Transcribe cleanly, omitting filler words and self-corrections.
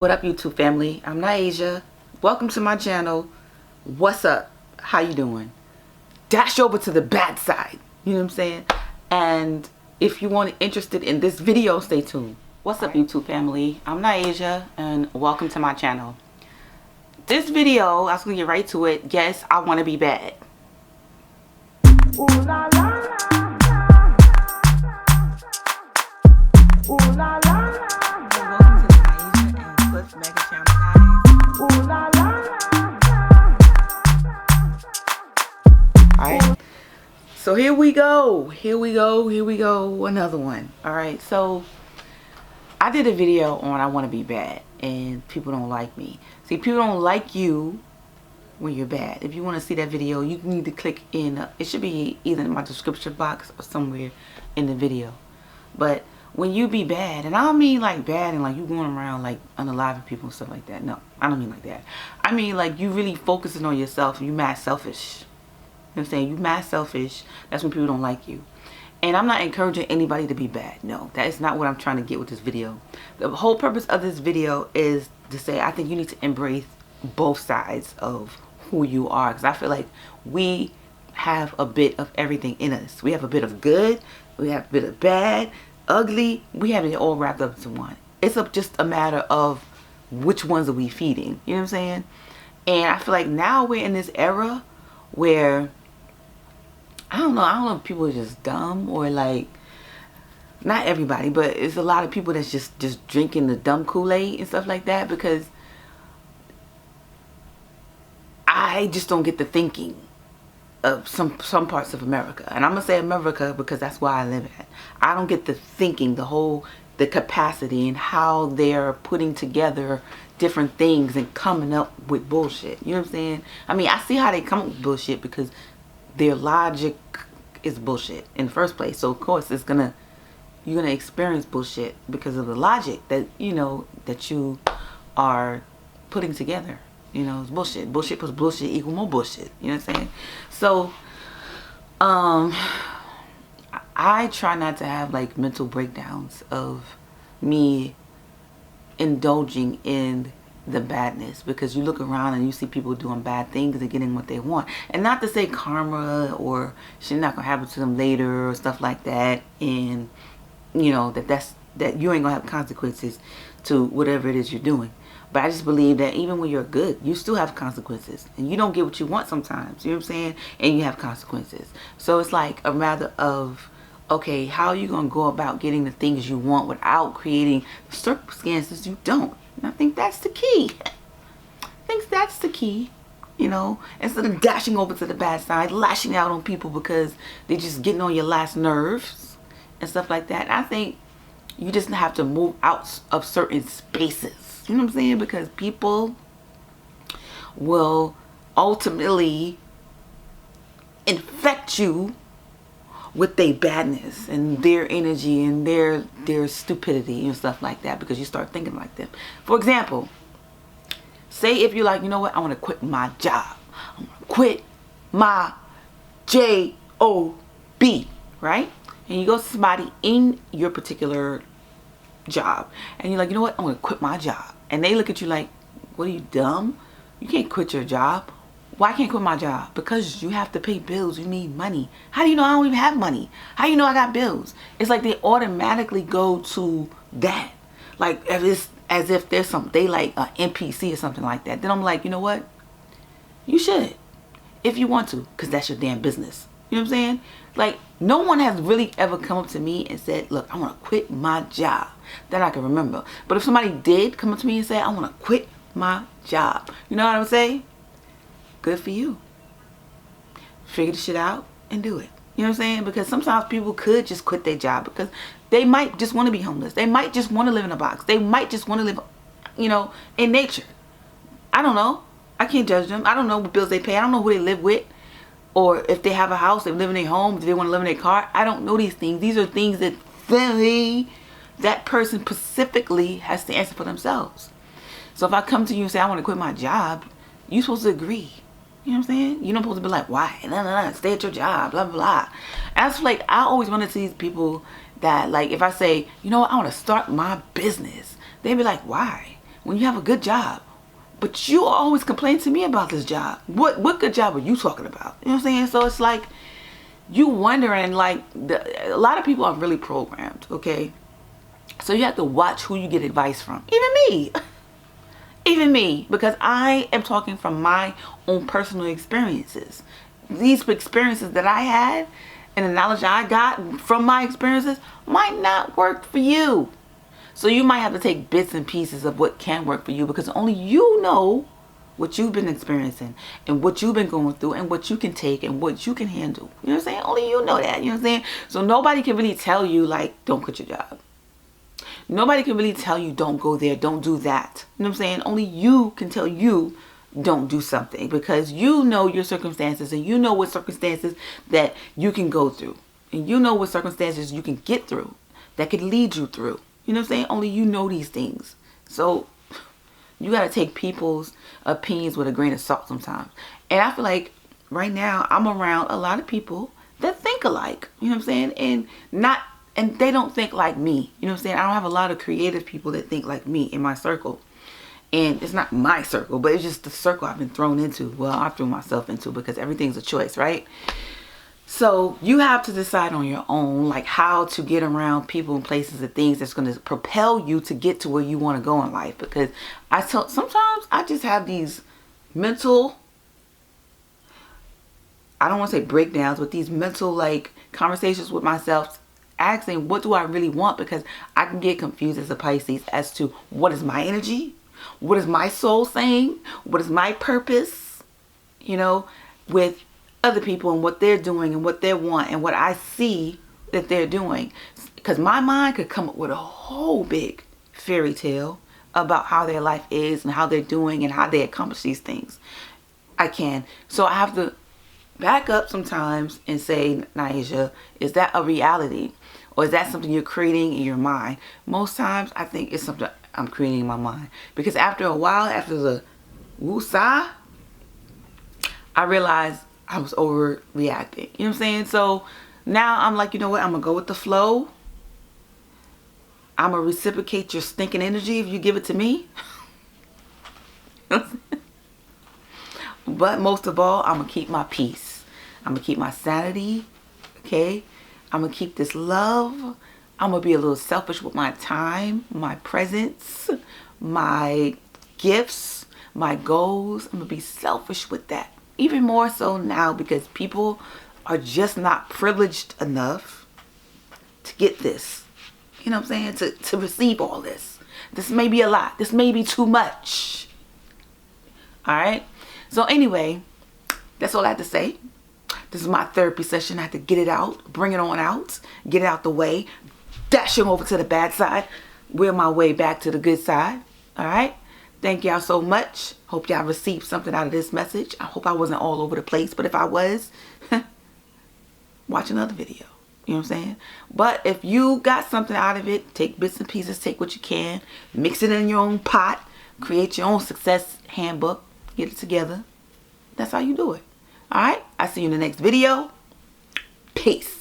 What up, YouTube family? I'm Naija. Welcome to my channel. What's up? How you doing? Dash over to the bad side. You know what I'm saying? And if you want interested in this video, stay tuned. What's up, YouTube family? I'm Naija and welcome to my channel. This video, I was gonna get right to it. Yes, I want to be bad. Ooh, la, la, la. Ooh, la, la. Mega channel, guys. Ooh, la, la, la. Alright, so here we go, another one. Alright, so I did a video on I want to be bad and people don't like me. See, people don't like you when you're bad. If you want to see that video, you need to click in, it should be either in my description box or somewhere in the video. But when you be bad, and I don't mean like bad and like you going around like unaliving people and stuff like that. No, I don't mean like that. I mean like you really focusing on yourself. You mad selfish. You know what I'm saying? You mad selfish. That's when people don't like you. And I'm not encouraging anybody to be bad. No, that is not what I'm trying to get with this video. The whole purpose of this video is to say I think you need to embrace both sides of who you are. Because I feel like we have a bit of everything in us. We have a bit of good. We have a bit of bad. Ugly, we have it all wrapped up into one. It's just a matter of which ones are we feeding. You know what I'm saying? And I feel like now we're in this era where I don't know if people are just dumb or like, not everybody, but it's a lot of people that's just drinking the dumb Kool-Aid and stuff like that, because I just don't get the thinking of some parts of America. And I'm gonna say America because that's where I live at. I don't get the thinking, the capacity and how they're putting together different things and coming up with bullshit. You know what I'm saying? I mean, I see how they come up with bullshit because their logic is bullshit in the first place. So of course you're gonna experience bullshit because of the logic that that you are putting together. You know, it's bullshit. Bullshit plus bullshit equal more bullshit. You know what I'm saying? So, I try not to have like mental breakdowns of me indulging in the badness, because you look around and you see people doing bad things and getting what they want. And not to say karma or shit not gonna happen to them later or stuff like that, and you know that you ain't gonna have consequences to whatever it is you're doing. But I just believe that even when you're good, you still have consequences. And you don't get what you want sometimes. You know what I'm saying? And you have consequences. So it's like a matter of, okay, how are you going to go about getting the things you want without creating the circumstances you don't? And I think that's the key. You know, instead of dashing over to the bad side, lashing out on people because they're just getting on your last nerves and stuff like that. I think you just have to move out of certain spaces. You know what I'm saying? Because people will ultimately infect you with their badness and their energy and their stupidity and stuff like that, because you start thinking like them. For example, say if you're like, you know what, I want to quit my job. I want to quit my J-O-B, right? And you go to somebody in your particular job and you're like, you know what, I'm going to quit my job. And they look at you like, what, are you dumb? You can't quit your job. Why can't I quit my job? Because you have to pay bills. You need money. How do you know I don't even have money? How do you know I got bills? It's like they automatically go to that. Like as if there's they like an NPC or something like that. Then I'm like, you know what? You should, if you want to, because that's your damn business. You know what I'm saying? Like, no one has really ever come up to me and said, look, I want to quit my job, that I can remember. But if somebody did come up to me and say, I want to quit my job, you know what I would say? Good for you. Figure the shit out and do it. You know what I'm saying? Because sometimes people could just quit their job because they might just want to be homeless. They might just want to live in a box. They might just want to live, you know, in nature. I don't know. I can't judge them. I don't know what bills they pay. I don't know who they live with. Or if they have a house, they live in their home, do they want to live in their car? I don't know these things. These are things that that person specifically has to answer for themselves. So if I come to you and say, I want to quit my job, you're supposed to agree. You know what I'm saying? You're not supposed to be like, why? No, stay at your job, blah, blah, blah. And that's like, I always run into these people that, like, if I say, you know what, I want to start my business, they'd be like, why? when you have a good job. But you always complain to me about this job. What good job are you talking about? You know what I'm saying? So it's like you wondering, like, a lot of people are really programmed, okay? So you have to watch who you get advice from. Even me. Even me. Because I am talking from my own personal experiences. These experiences that I had and the knowledge I got from my experiences might not work for you. So you might have to take bits and pieces of what can work for you, because only you know what you've been experiencing and what you've been going through and what you can take and what you can handle. You know what I'm saying? Only you know that. You know what I'm saying? So nobody can really tell you, like, don't quit your job. Nobody can really tell you don't go there, don't do that. You know what I'm saying? Only you can tell you don't do something, because you know your circumstances and you know what circumstances that you can go through. And you know what circumstances you can get through that could lead you through. You know what I'm saying? Only you know these things. So you got to take people's opinions with a grain of salt sometimes. And I feel like right now I'm around a lot of people that think alike. You know what I'm saying? And they don't think like me. You know what I'm saying? I don't have a lot of creative people that think like me in my circle. And it's not my circle, but it's just the circle I've been thrown into. Well, I threw myself into, because everything's a choice, right? So you have to decide on your own, like, how to get around people and places and things that's going to propel you to get to where you want to go in life. Because sometimes I just have these mental, I don't want to say breakdowns, but these mental, like, conversations with myself, asking what do I really want, because I can get confused as a Pisces as to what is my energy, what is my soul saying, what is my purpose, you know, with other people and what they're doing and what they want and what I see that they're doing. Because my mind could come up with a whole big fairy tale about how their life is and how they're doing and how they accomplish these things. I can. So I have to back up sometimes and say, Naija, is that a reality? Or is that something you're creating in your mind? Most times I think it's something I'm creating in my mind. Because after a while, after the woosah, I realized I was overreacting. You know what I'm saying? So now I'm like, you know what? I'm going to go with the flow. I'm going to reciprocate your stinking energy if you give it to me. But most of all, I'm going to keep my peace. I'm going to keep my sanity. Okay? I'm going to keep this love. I'm going to be a little selfish with my time, my presence, my gifts, my goals. I'm going to be selfish with that. Even more so now, because people are just not privileged enough to get this. You know what I'm saying? To receive all this. This may be a lot. This may be too much. Alright? So anyway, that's all I have to say. This is my therapy session. I have to get it out. Bring it on out. Get it out the way. Dashing over to the bad side. Wheel my way back to the good side. Alright? Thank y'all so much. Hope y'all received something out of this message. I hope I wasn't all over the place. But if I was, watch another video. You know what I'm saying? But if you got something out of it, take bits and pieces. Take what you can. Mix it in your own pot. Create your own success handbook. Get it together. That's how you do it. Alright? I'll see you in the next video. Peace.